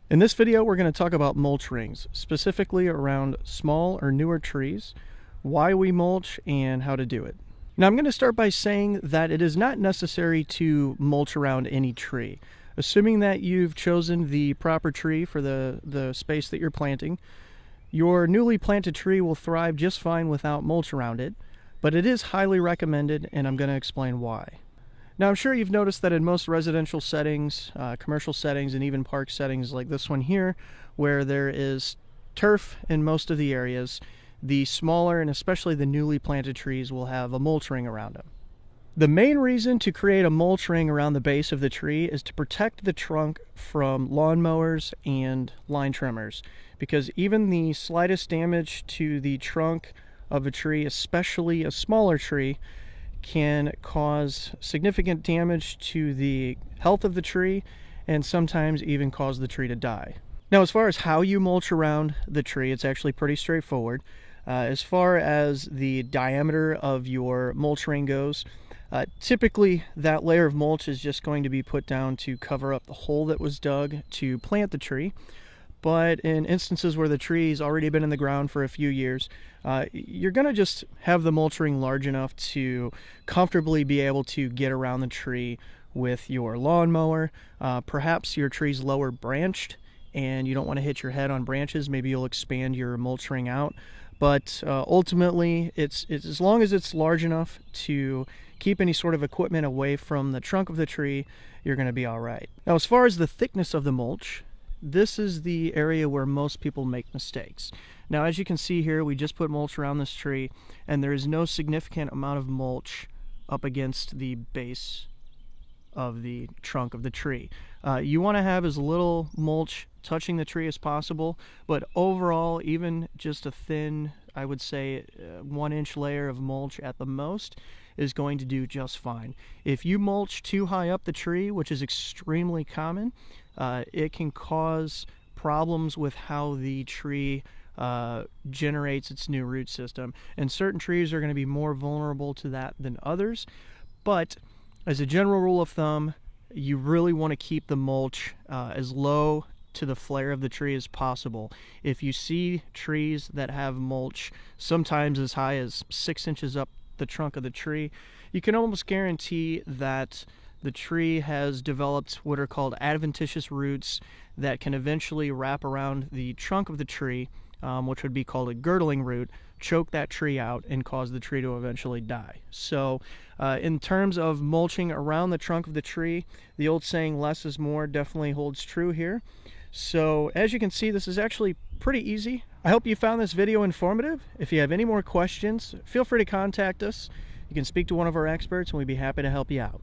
In this video, we're going to talk about mulch rings, specifically around small or newer trees, why we mulch, and how to do it. Now, I'm going to start by saying that it is not necessary to mulch around any tree. Assuming that you've chosen the proper tree for the space that you're planting, your newly planted tree will thrive just fine without mulch around it, but it is highly recommended, and I'm going to explain why. Now, I'm sure you've noticed that in most residential settings, commercial settings, and even park settings like this one here, where there is turf in most of the areas, the smaller and especially the newly planted trees will have a mulch ring around them. The main reason to create a mulch ring around the base of the tree is to protect the trunk from lawnmowers and line trimmers, because even the slightest damage to the trunk of a tree, especially a smaller tree, can cause significant damage to the health of the tree and sometimes even cause the tree to die. Now, as far as how you mulch around the tree, it's actually pretty straightforward. As far as the diameter of your mulch ring goes, typically that layer of mulch is just going to be put down to cover up the hole that was dug to plant the tree. But in instances where the tree's already been in the ground for a few years, you're going to just have the mulch ring large enough to comfortably be able to get around the tree with your lawnmower. Perhaps your tree's lower branched and you don't want to hit your head on branches. Maybe you'll expand your mulch ring out. But ultimately, it's as long as it's large enough to keep any sort of equipment away from the trunk of the tree, you're going to be all right. Now, as far as the thickness of the mulch, this is the area where most people make mistakes. Now, as you can see here, we just put mulch around this tree, and there is no significant amount of mulch up against the base of the trunk of the tree. You want to have as little mulch touching the tree as possible, but overall, even just a thin, I would say 1-inch layer of mulch at the most is going to do just fine. If you mulch too high up the tree, which is extremely common, it can cause problems with how the tree generates its new root system. And certain trees are going to be more vulnerable to that than others. But as a general rule of thumb, you really want to keep the mulch as low to the flare of the tree as possible. If you see trees that have mulch sometimes as high as 6 inches up the trunk of the tree, you can almost guarantee that the tree has developed what are called adventitious roots that can eventually wrap around the trunk of the tree, which would be called a girdling root, choke that tree out and cause the tree to eventually die. So in terms of mulching around the trunk of the tree, the old saying less is more definitely holds true here. So as you can see, this is actually pretty easy. I hope you found this video informative. If you have any more questions, feel free to contact us. You can speak to one of our experts and we'd be happy to help you out.